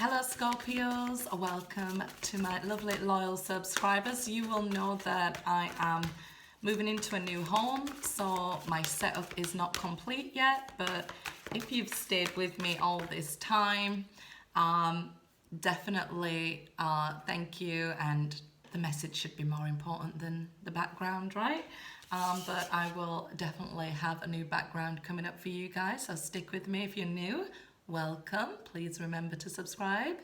Hello Scorpios, welcome to my lovely loyal subscribers. You will know that I am moving into a new home, so my setup is not complete yet, but if you've stayed with me all this time, definitely thank you, and the message should be more important than the background, right? But I will definitely have a new background coming up for you guys, so stick with me if you're new. Welcome. Please remember to subscribe.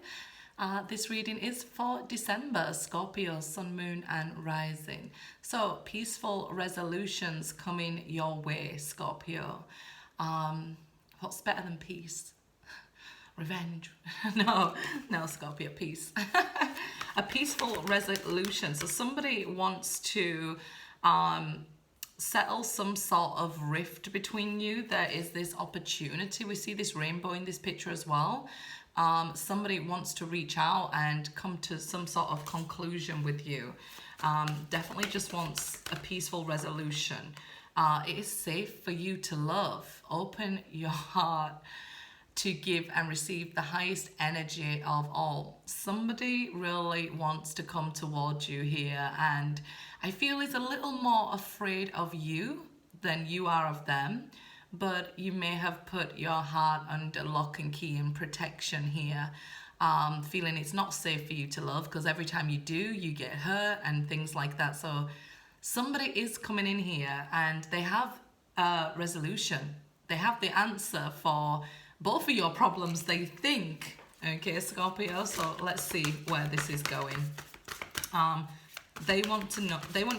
This reading is for December, Scorpio, Sun, Moon and Rising. So peaceful resolutions coming your way, Scorpio. What's better than peace? Revenge. No, Scorpio, peace. A peaceful resolution. So somebody wants to settle some sort of rift between you. There is this opportunity. We see this rainbow in this picture as well. Somebody wants to reach out and come to some sort of conclusion with you. Definitely just wants a peaceful resolution. It is safe for you to love. Open your heart to give and receive the highest energy of all. Somebody really wants to come towards you here, and I feel is a little more afraid of you than you are of them, but you may have put your heart under lock and key and protection here, feeling it's not safe for you to love because every time you do, you get hurt and things like that. So somebody is coming in here and they have a resolution. They have the answer for both of your problems, they think. Okay, Scorpio, so let's see where this is going. They want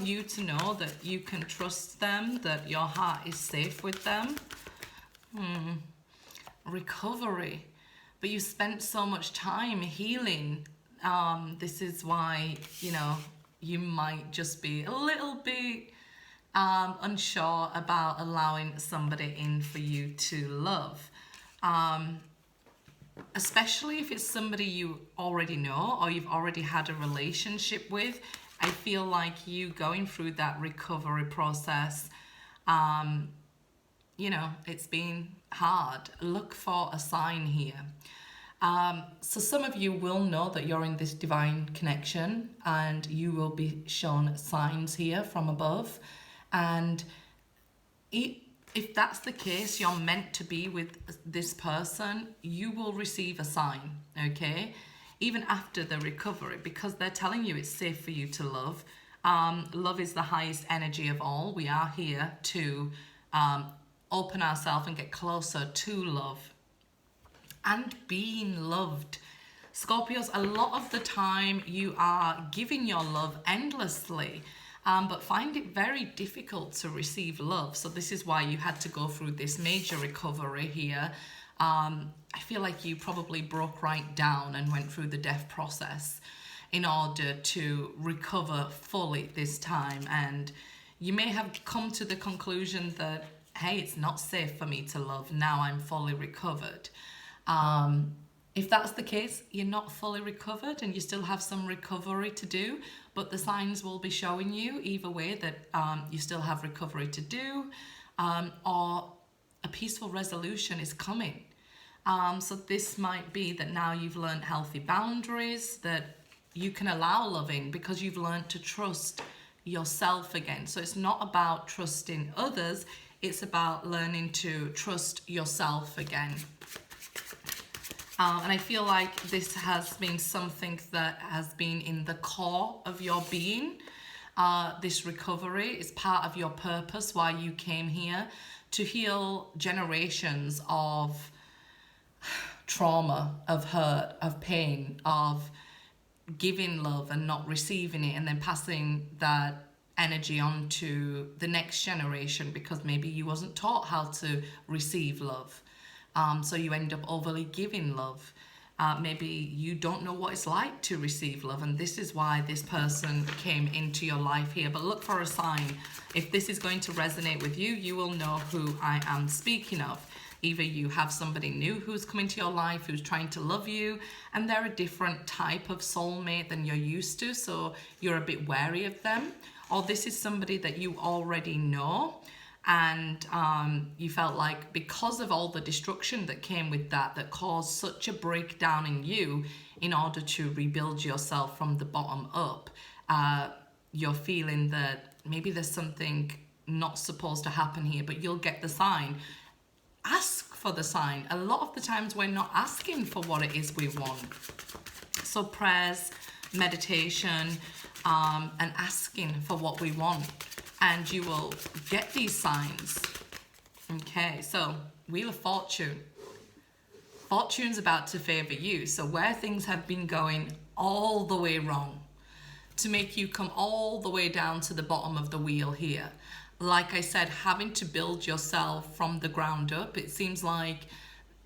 you to know that you can trust them, that your heart is safe with them. Recovery. But you spent so much time healing. This is why, you might just be a little bit unsure about allowing somebody in for you to love. Especially if it's somebody you already know or you've already had a relationship with. I feel like you going through that recovery process, it's been hard. Look for a sign here. So some of you will know that you're in this divine connection and you will be shown signs here from above. And if that's the case, you're meant to be with this person, you will receive a sign, okay? Even after the recovery, because they're telling you it's safe for you to love. Love is the highest energy of all. We are here to open ourselves and get closer to love and being loved. Scorpios, a lot of the time you are giving your love endlessly, but find it very difficult to receive love. So this is why you had to go through this major recovery here. I feel like you probably broke right down and went through the death process in order to recover fully this time. And you may have come to the conclusion that, hey, it's not safe for me to love. Now I'm fully recovered. If that's the case, you're not fully recovered and you still have some recovery to do, but the signs will be showing you either way that you still have recovery to do, or a peaceful resolution is coming. So this might be that now you've learned healthy boundaries, that you can allow loving because you've learned to trust yourself again. So it's not about trusting others, it's about learning to trust yourself again. And I feel like this has been something that has been in the core of your being. This recovery is part of your purpose, why you came here, to heal generations of trauma, of hurt, of pain, of giving love and not receiving it, and then passing that energy on to the next generation because maybe you wasn't taught how to receive love. So you end up overly giving love. Maybe you don't know what it's like to receive love, and this is why this person came into your life here. But look for a sign. If this is going to resonate with you, you will know who I am speaking of. Either you have somebody new who's come into your life, who's trying to love you, and they're a different type of soulmate than you're used to, so you're a bit wary of them. Or this is somebody that you already know, and you felt like because of all the destruction that came with that caused such a breakdown in you, in order to rebuild yourself from the bottom up, you're feeling that maybe there's something not supposed to happen here, but you'll get the sign. Ask for the sign. A lot of the times we're not asking for what it is we want. So prayers, meditation, and asking for what we want, and you will get these signs. Okay, so Wheel of Fortune. Fortune's about to favor you. So where things have been going all the way wrong, to make you come all the way down to the bottom of the wheel here. Like I said, having to build yourself from the ground up. It seems like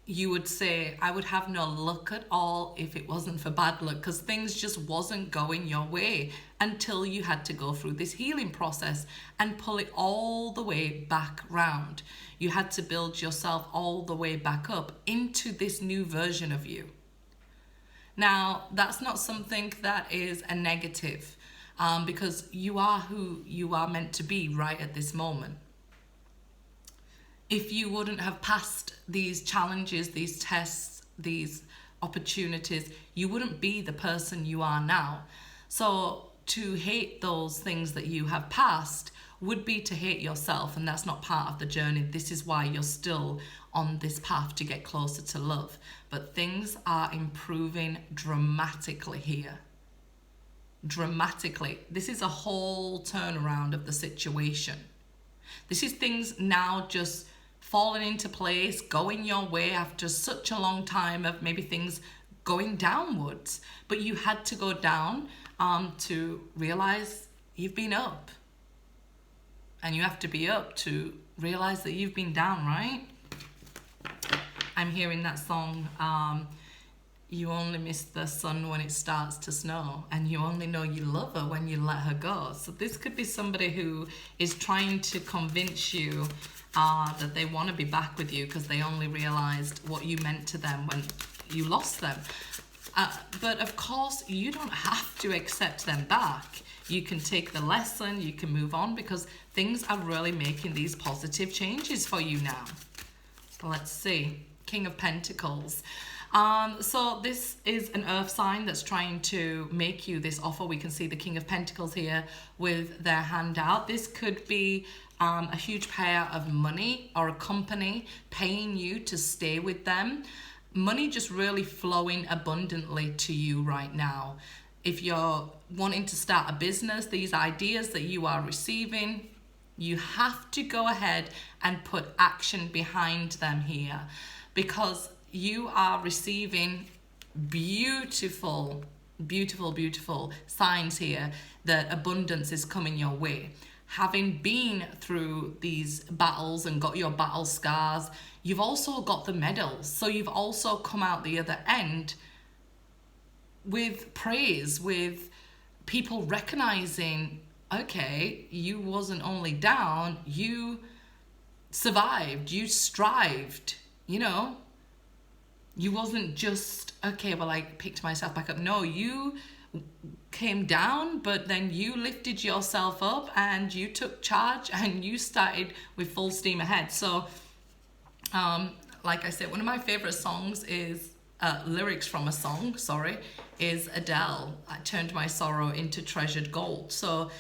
you would say, I would have no luck at all if it wasn't for bad luck, because things just wasn't going your way until you had to go through this healing process and pull it all the way back round. You had to build yourself all the way back up into this new version of you. Now, that's not something that is a negative, because you are who you are meant to be right at this moment. If you wouldn't have passed these challenges, these tests, these opportunities, you wouldn't be the person you are now. So to hate those things that you have passed would be to hate yourself, and that's not part of the journey. This is why you're still on this path to get closer to love. But things are improving dramatically here. Dramatically. This is a whole turnaround of the situation. This is things now just falling into place, going your way after such a long time of maybe things going downwards. But you had to go down to realize you've been up. And you have to be up to realize that you've been down, right? I'm hearing that song, you only miss the sun when it starts to snow, and you only know you love her when you let her go. So this could be somebody who is trying to convince you that they want to be back with you because they only realized what you meant to them when you lost them. But of course, you don't have to accept them back. You can take the lesson, you can move on, because things are really making these positive changes for you now. Let's see. King of Pentacles. So this is an earth sign that's trying to make you this offer. We can see the King of Pentacles here with their hand out. This could be a huge payout of money, or a company paying you to stay with them. Money just really flowing abundantly to you right now. If you're wanting to start a business, these ideas that you are receiving, you have to go ahead and put action behind them here, because you are receiving beautiful, beautiful, beautiful signs here that abundance is coming your way. Having been through these battles and got your battle scars, you've also got the medals. So you've also come out the other end with praise, with people recognizing, okay, you wasn't only down, you survived, you strived, you know. You wasn't just, okay, well, I picked myself back up. No, you came down, but then you lifted yourself up and you took charge and you started with full steam ahead. So, like I said, one of my favorite songs is, lyrics from a song, is Adele, I turned my sorrow into treasured gold. So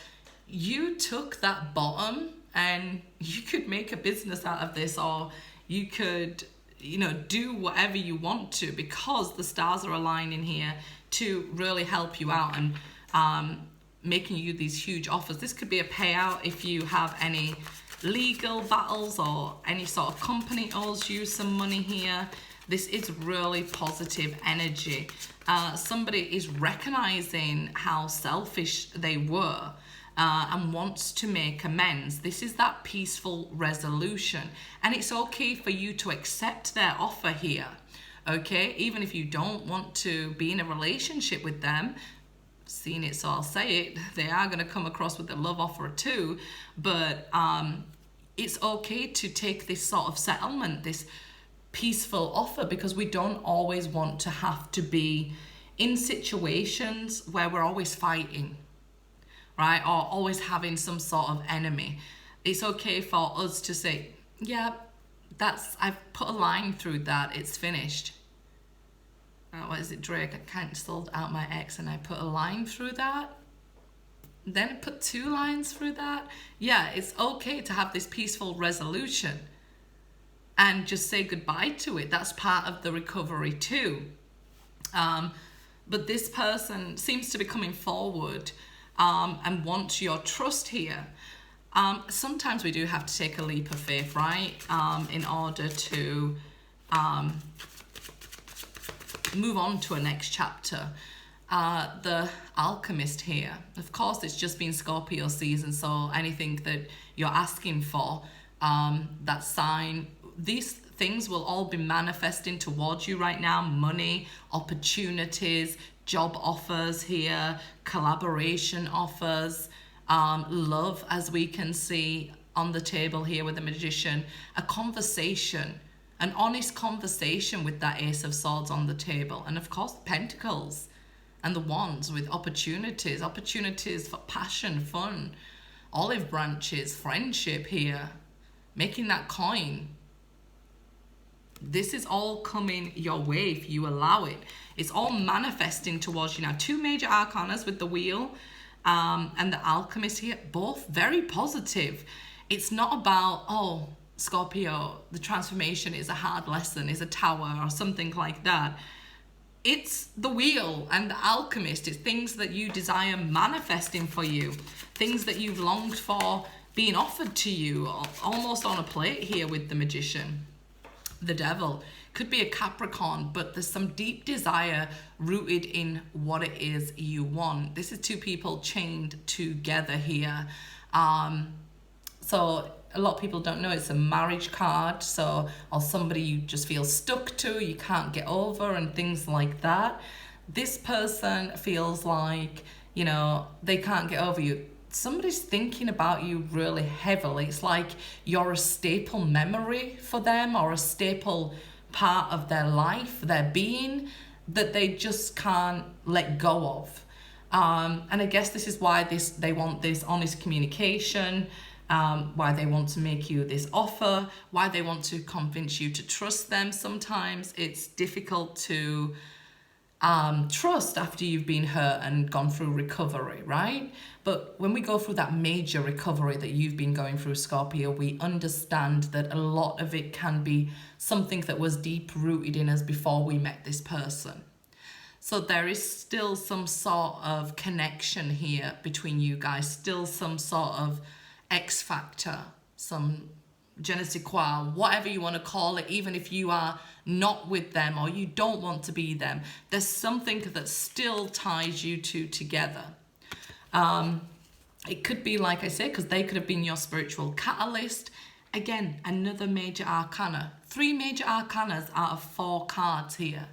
you took that bottom and you could make a business out of this, or you could, you know, do whatever you want to, because the stars are aligning here to really help you out and making you these huge offers. This could be a payout if you have any legal battles or any sort of company owes you some money here. This is really positive energy. Somebody is recognizing how selfish they were and wants to make amends. This is that peaceful resolution. And it's okay for you to accept their offer here. Okay, even if you don't want to be in a relationship with them, seen it, so I'll say it, they are going to come across with a love offer too. But it's okay to take this sort of settlement, this peaceful offer, because we don't always want to have to be in situations where we're always fighting, right? Or always having some sort of enemy. it's okay for us to say, yeah, I've put a line through that, it's finished. What is it, Drake? I cancelled out my ex and I put a line through that. Then I put 2 lines through that. Yeah, it's okay to have this peaceful resolution and just say goodbye to it. That's part of the recovery too. But this person seems to be coming forward and wants your trust here. Sometimes we do have to take a leap of faith, right? In order to move on to a next chapter. The Alchemist here. Of course, it's just been Scorpio season, so anything that you're asking for, that sign, these things will all be manifesting towards you right now. Money, opportunities, job offers here, collaboration offers, love, as we can see on the table here with the Magician, a conversation, an honest conversation with that Ace of Swords on the table, and of course Pentacles and the Wands with opportunities for passion, fun, olive branches, friendship here, making that coin. This is all coming your way if you allow it. It's all manifesting towards you now. 2 major arcanas with the Wheel and the Alchemist here, both very positive. It's not about, oh, Scorpio, the transformation is a hard lesson, is a tower or something like that. It's the Wheel and the Alchemist. It's things that you desire manifesting for you, things that you've longed for being offered to you, almost on a plate here with the Magician. The Devil could be a Capricorn, but there's some deep desire rooted in what it is you want. This is 2 people chained together here. So a lot of people don't know it's a marriage card, so, or somebody you just feel stuck to, you can't get over, and things like that. This person feels like, you know, they can't get over you. Somebody's thinking about you really heavily. It's like you're a staple memory for them, or a staple part of their life, their being, that they just can't let go of. And I guess this is why they want this honest communication, why they want to make you this offer, why they want to convince you to trust them. Sometimes it's difficult to trust after you've been hurt and gone through recovery, right? But when we go through that major recovery that you've been going through, Scorpio, we understand that a lot of it can be something that was deep rooted in us before we met this person. So there is still some sort of connection here between you guys, still some sort of X factor, some je ne sais quoi, whatever you want to call it. Even if you are not with them or you don't want to be them, there's something that still ties you two together. It could be, like I say, because they could have been your spiritual catalyst. Again, another major arcana. 3 major arcanas out of 4 cards here.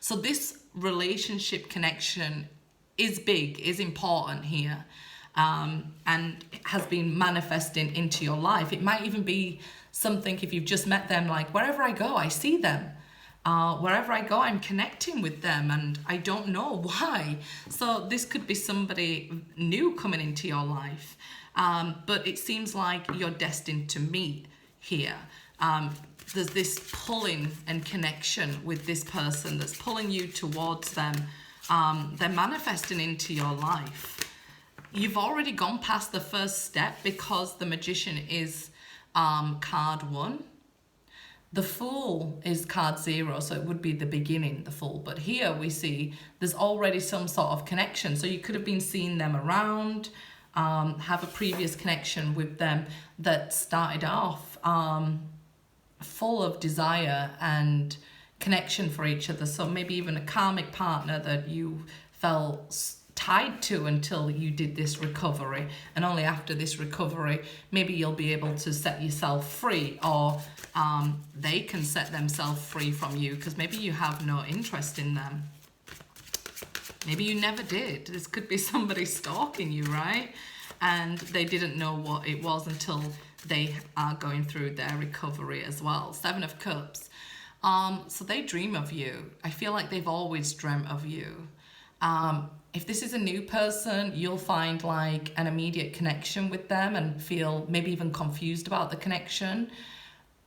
So this relationship connection is big, is important here. And has been manifesting into your life. It might even be something, if you've just met them, like wherever I go, I see them. Wherever I go, I'm connecting with them and I don't know why. So this could be somebody new coming into your life. But it seems like you're destined to meet here. There's this pulling and connection with this person that's pulling you towards them. They're manifesting into your life. You've already gone past the first step because the Magician is card 1. The Fool is card 0, so it would be the beginning, the Fool. But here we see there's already some sort of connection. So you could have been seeing them around, have a previous connection with them that started off full of desire and connection for each other. So maybe even a karmic partner that you felt tied to until you did this recovery, and only after this recovery maybe you'll be able to set yourself free, or they can set themselves free from you because maybe you have no interest in them. Maybe you never did. This could be somebody stalking you, right? And they didn't know what it was until they are going through their recovery as well. 7 of Cups. So they dream of you. I feel like they've always dreamt of you. If this is a new person, you'll find like an immediate connection with them and feel maybe even confused about the connection.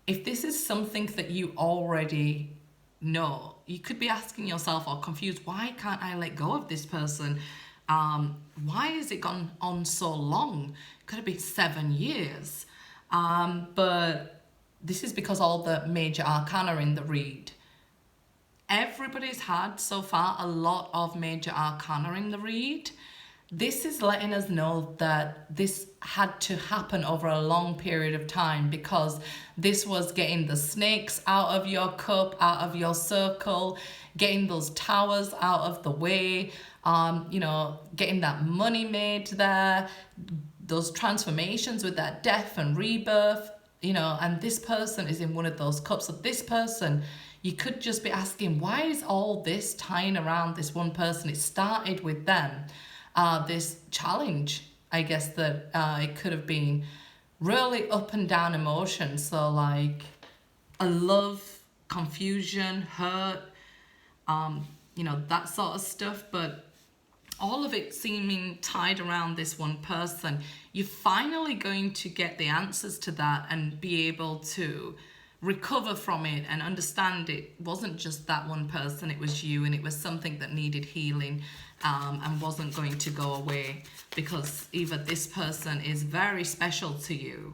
If this is something that you already know, you could be asking yourself or confused, why can't I let go of this person? Why has it gone on so long? It could have been 7 years. But this is because all the major arcana are in the read. Everybody's had so far a lot of major arcana in the read. This is letting us know that this had to happen over a long period of time, because this was getting the snakes out of your cup, out of your circle, getting those towers out of the way, you know, getting that money made there, those transformations with that death and rebirth, you know, and this person is in one of those cups. So this person, you could just be asking, why is all this tying around this one person? It started with them. This challenge, I guess, that it could have been really up and down emotions. So like a love, confusion, hurt, you know, that sort of stuff. But all of it seeming tied around this one person. You're finally going to get the answers to that and be able to recover from it and understand it wasn't just that one person, it was you, and it was something that needed healing, and wasn't going to go away, because either this person is very special to you,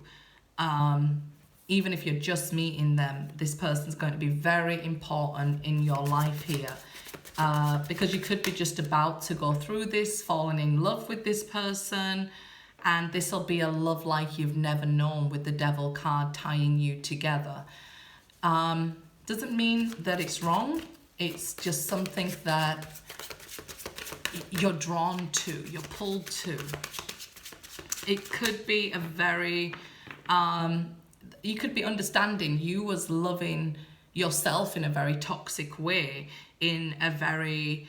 even if you're just meeting them, this person's going to be very important in your life here, because you could be just about to go through this, falling in love with this person, and this will be a love like you've never known, with the Devil card tying you together. Doesn't mean that it's wrong. It's just something that you're drawn to, you're pulled to. It could be a very, you could be understanding you was loving yourself in a very toxic way, in a very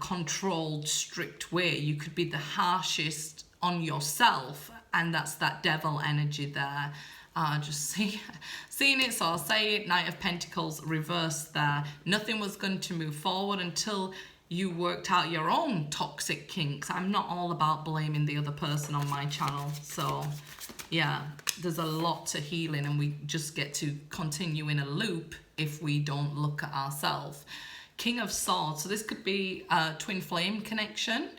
controlled, strict way. You could be the harshest on yourself, and that's that devil energy there. Just seeing it, so I'll say it, Knight of Pentacles reversed there. Nothing was going to move forward until you worked out your own toxic kinks. I'm not all about blaming the other person on my channel. So yeah, there's a lot to healing, and we just get to continue in a loop if we don't look at ourselves. King of Swords, so this could be a twin flame connection.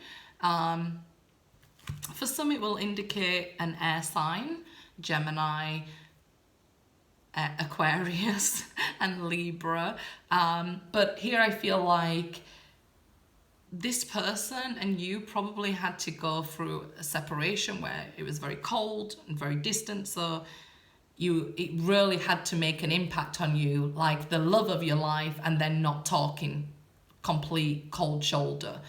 For some it will indicate an air sign, Gemini, Aquarius and Libra, but here I feel like this person and you probably had to go through a separation where it was very cold and very distant, so it really had to make an impact on you, like the love of your life, and then not talking, complete cold shoulder.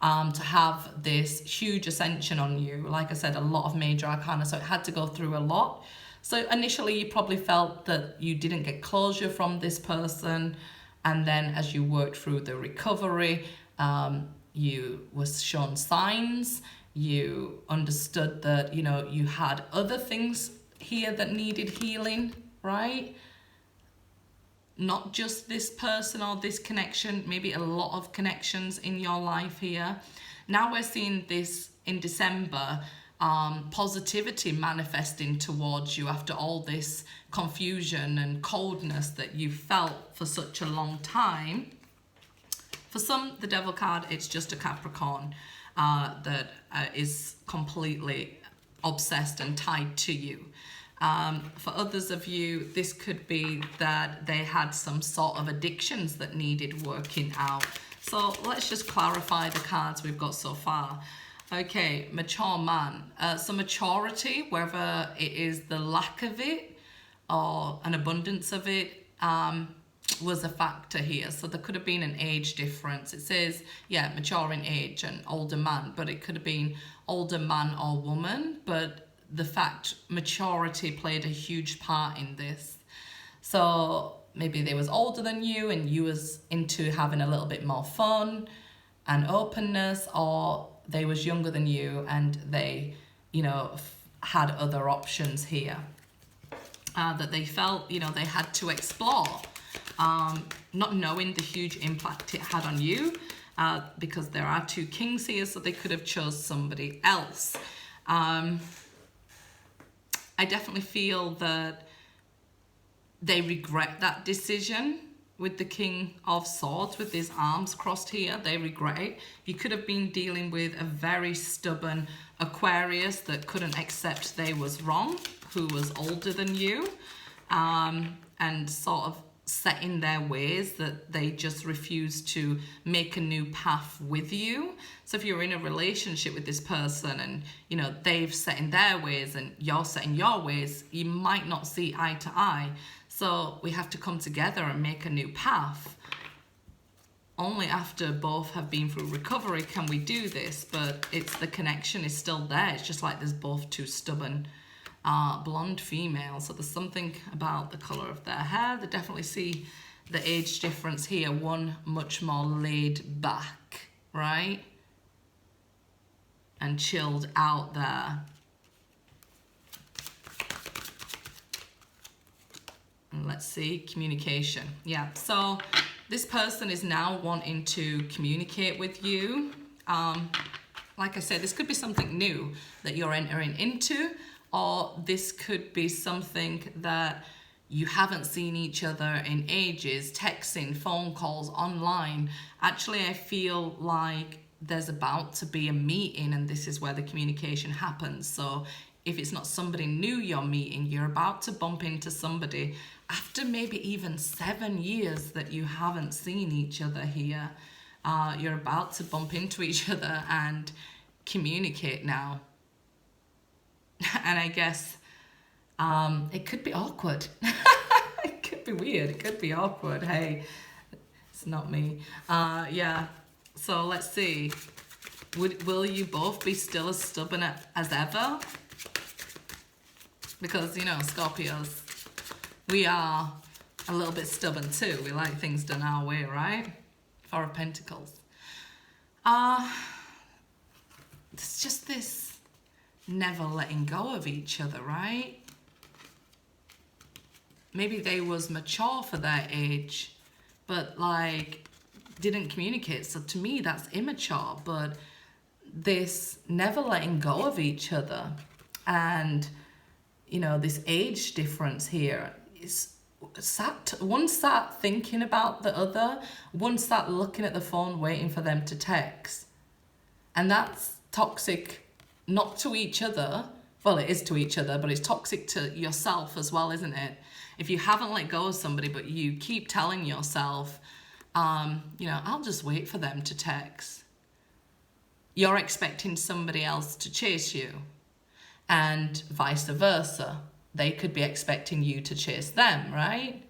To have this huge ascension on you, like I said, a lot of major arcana, so it had to go through a lot. So initially you probably felt that you didn't get closure from this person, and then as you worked through the recovery, you was shown signs, you understood that, you know, you had other things here that needed healing, right? Not just this person or this connection, maybe a lot of connections in your life here. Now we're seeing this in December, positivity manifesting towards you after all this confusion and coldness that you felt for such a long time. For some, the Devil card, it's just a Capricorn that is completely obsessed and tied to you. For others of you, this could be that they had some sort of addictions that needed working out. So let's just clarify the cards we've got so far. Okay, mature man. So maturity, whether it is the lack of it or an abundance of it, was a factor here. So there could have been an age difference. It says, yeah, mature in age and older man, but it could have been older man or woman, but the fact maturity played a huge part in this. So maybe they was older than you and you was into having a little bit more fun and openness, or they was younger than you and they, you know, had other options here that they felt, you know, they had to explore, not knowing the huge impact it had on you. because there are 2 kings here, so they could have chose somebody else. I definitely feel that they regret that decision with the King of Swords, with his arms crossed here. They regret it. You could have been dealing with a very stubborn Aquarius that couldn't accept they was wrong, who was older than you, and sort of set in their ways that they just refuse to make a new path with you. So if you're in a relationship with this person and, you know, they've set in their ways and you're set in your ways, you might not see eye to eye. So we have to come together and make a new path. Only after both have been through recovery can we do this, but it's the connection is still there. It's just like there's both 2 stubborn blonde females. So there's something about the colour of their hair. They definitely see the age difference here. One much more laid back, right? And chilled out there. And let's see, communication. Yeah, so this person is now wanting to communicate with you. Like I said, this could be something new that you're entering into, or this could be something that you haven't seen each other in ages, texting, phone calls, online. Actually, I feel like there's about to be a meeting, and this is where the communication happens. So if it's not somebody new you're meeting, you're about to bump into somebody after maybe even 7 years that you haven't seen each other here. You're about to bump into each other and communicate now. And I guess it could be awkward. It could be weird. It could be awkward. Hey, it's not me. Yeah. So let's see. Will you both be still as stubborn as ever? Because, you know, Scorpios, we are a little bit stubborn too. We like things done our way, right? 4 of Pentacles. It's just this never letting go of each other, right? Maybe they was mature for their age, but like didn't communicate. So to me, that's immature. But this never letting go of each other, and you know, this age difference here is one sat thinking about the other, one sat looking at the phone waiting for them to text. And that's toxic, not to each other. Well, it is to each other, but it's toxic to yourself as well, isn't it? If you haven't let go of somebody, but you keep telling yourself, you know, I'll just wait for them to text. You're expecting somebody else to chase you, and vice versa. They could be expecting you to chase them, right?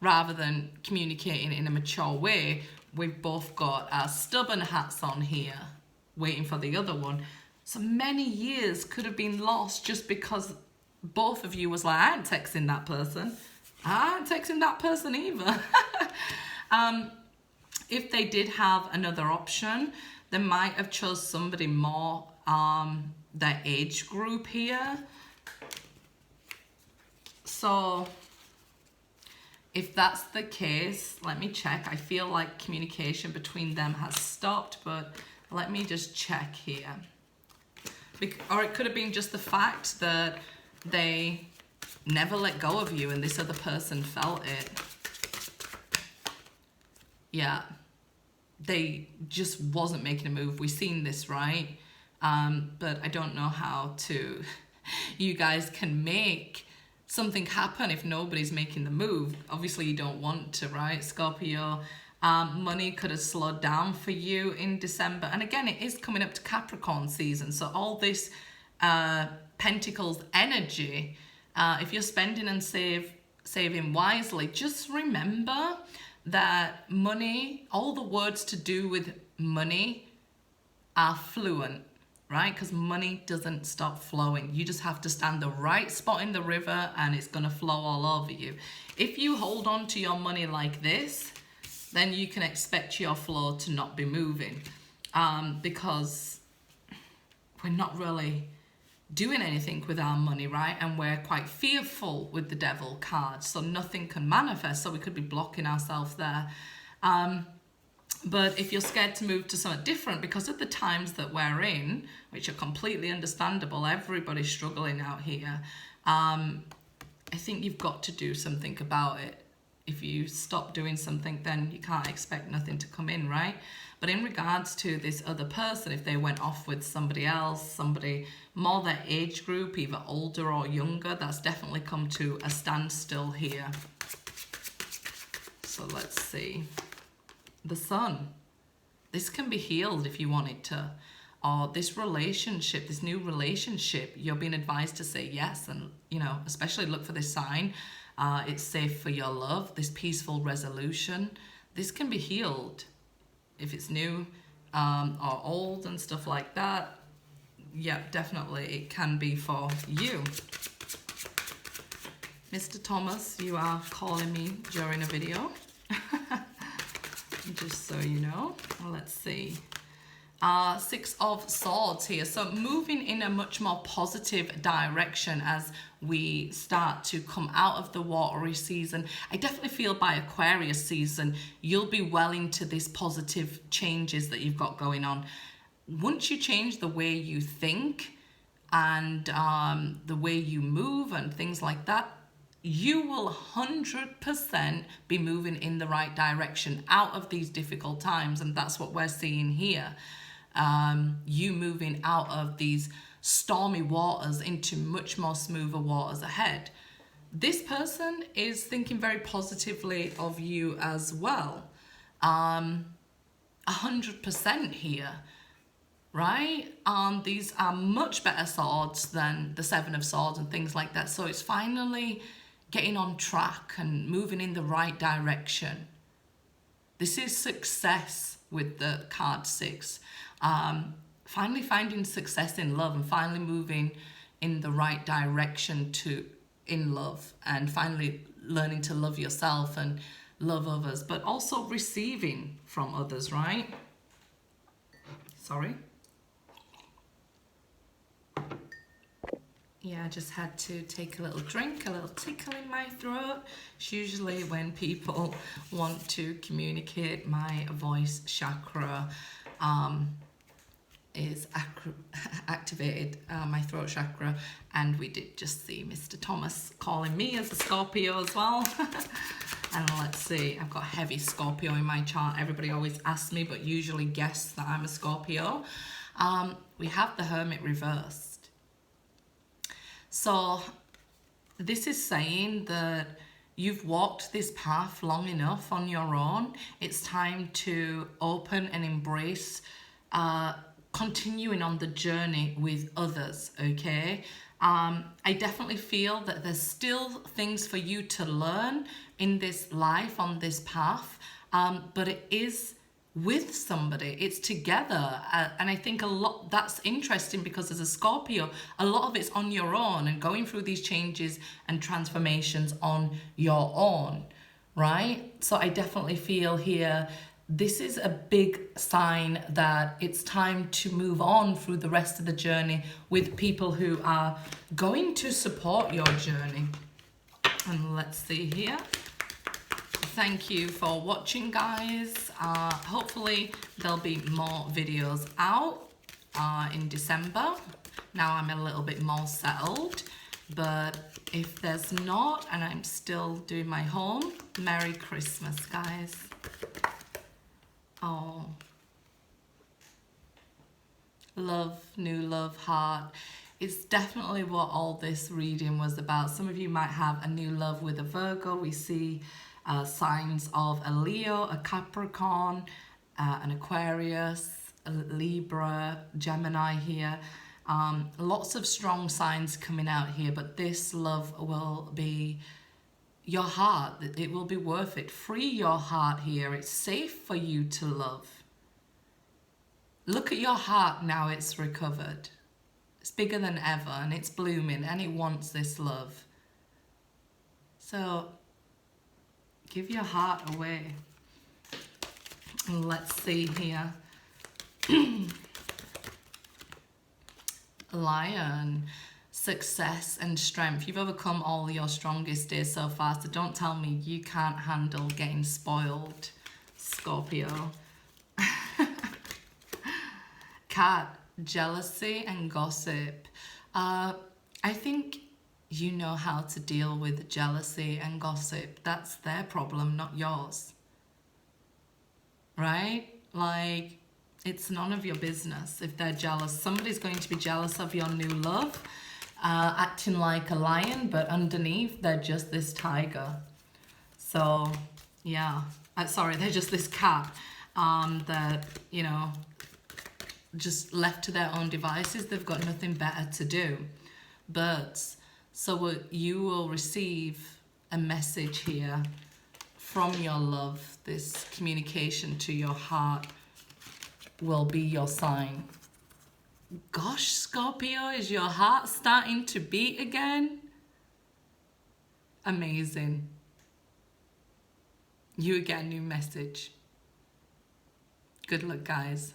Rather than communicating in a mature way, we've both got our stubborn hats on here, waiting for the other one. So many years could have been lost just because both of you was like, I ain't texting that person. I ain't texting that person either. If they did have another option, they might have chose somebody more their age group here. So if that's the case, let me check. I feel like communication between them has stopped, but let me just check here. Or it could have been just the fact that they never let go of you and this other person felt it. Yeah, they just wasn't making a move. We've seen this, right? But I don't know how to, you guys can make something happen if nobody's making the move. Obviously you don't want to, right, Scorpio? Money could have slowed down for you in December. And again, it is coming up to Capricorn season. So all this Pentacles energy, if you're spending and saving wisely, just remember that money, all the words to do with money are fluent, right? Because money doesn't stop flowing. You just have to stand the right spot in the river and it's going to flow all over you. If you hold on to your money like this, then you can expect your flow to not be moving, because we're not really doing anything with our money, right? And we're quite fearful with the devil card, so nothing can manifest. So we could be blocking ourselves there. But if you're scared to move to something different because of the times that we're in, which are completely understandable, everybody's struggling out here, I think you've got to do something about it. If you stop doing something, then you can't expect nothing to come in, right? But in regards to this other person, if they went off with somebody else, somebody more their age group, either older or younger, that's definitely come to a standstill here. So let's see. The Sun. This can be healed if you want it to. Or this relationship, this new relationship, you're being advised to say yes. And, you know, especially look for this sign. It's safe for your love. This peaceful resolution. This can be healed if it's new or old and stuff like that. Yeah, definitely it can be for you. Mr. Thomas, you are calling me during a video. Just so you know. Let's see. Six of Swords here. So moving in a much more positive direction as we start to come out of the watery season. I definitely feel by Aquarius season, you'll be well into this positive changes that you've got going on. Once you change the way you think and the way you move and things like that, you will 100% be moving in the right direction out of these difficult times. And that's what we're seeing here. You moving out of these stormy waters into much more smoother waters ahead. This person is thinking very positively of you as well. 100% here, right? These are much better swords than the Seven of Swords and things like that. So it's finally getting on track and moving in the right direction. This is success with the card 6. Finally finding success in love and finally moving in the right direction in love, and finally learning to love yourself and love others, but also receiving from others, right? Sorry. Yeah, I just had to take a little drink, a little tickle in my throat. It's usually when people want to communicate. My voice chakra is activated, my throat chakra, and we did just see Mr. Thomas calling me as a Scorpio as well. And let's see, I've got heavy Scorpio in my chart. Everybody always asks me, but usually guess that I'm a Scorpio. We have the Hermit reversed. So this is saying that you've walked this path long enough on your own. It's time to open and embrace continuing on the journey with others, okay? I definitely feel that there's still things for you to learn in this life, on this path, but it is with somebody, it's together, and I think a lot that's interesting because as a Scorpio, a lot of it's on your own and going through these changes and transformations on your own, right? So I definitely feel here this is a big sign that it's time to move on through the rest of the journey with people who are going to support your journey. And let's see here. Thank you for watching, guys. Hopefully there'll be more videos out in December. Now I'm a little bit more settled, but if there's not and I'm still doing my home, Merry Christmas, guys. Oh, love, new love, heart. It's definitely what all this reading was about. Some of you might have a new love with a Virgo. We see signs of a Leo, a Capricorn, an Aquarius, a Libra, Gemini here. Lots of strong signs coming out here, but this love will be your heart. It will be worth it. Free your heart here. It's safe for you to love. Look at your heart now. It's recovered. It's bigger than ever and it's blooming and it wants this love. So give your heart away. And let's see here. Lion. Success and strength. You've overcome all your strongest days so far, so don't tell me you can't handle getting spoiled, Scorpio. Cat, jealousy and gossip. I think you know how to deal with jealousy and gossip. That's their problem, not yours. Right? Like, it's none of your business if they're jealous. Somebody's going to be jealous of your new love, acting like a lion, but underneath they're just this tiger. So, yeah. Sorry, they're just this cat that, you know, just left to their own devices. They've got nothing better to do. But so you will receive a message here from your love. This communication to your heart will be your sign. Gosh, Scorpio, is your heart starting to beat again? Amazing. You get a new message. Good luck, guys.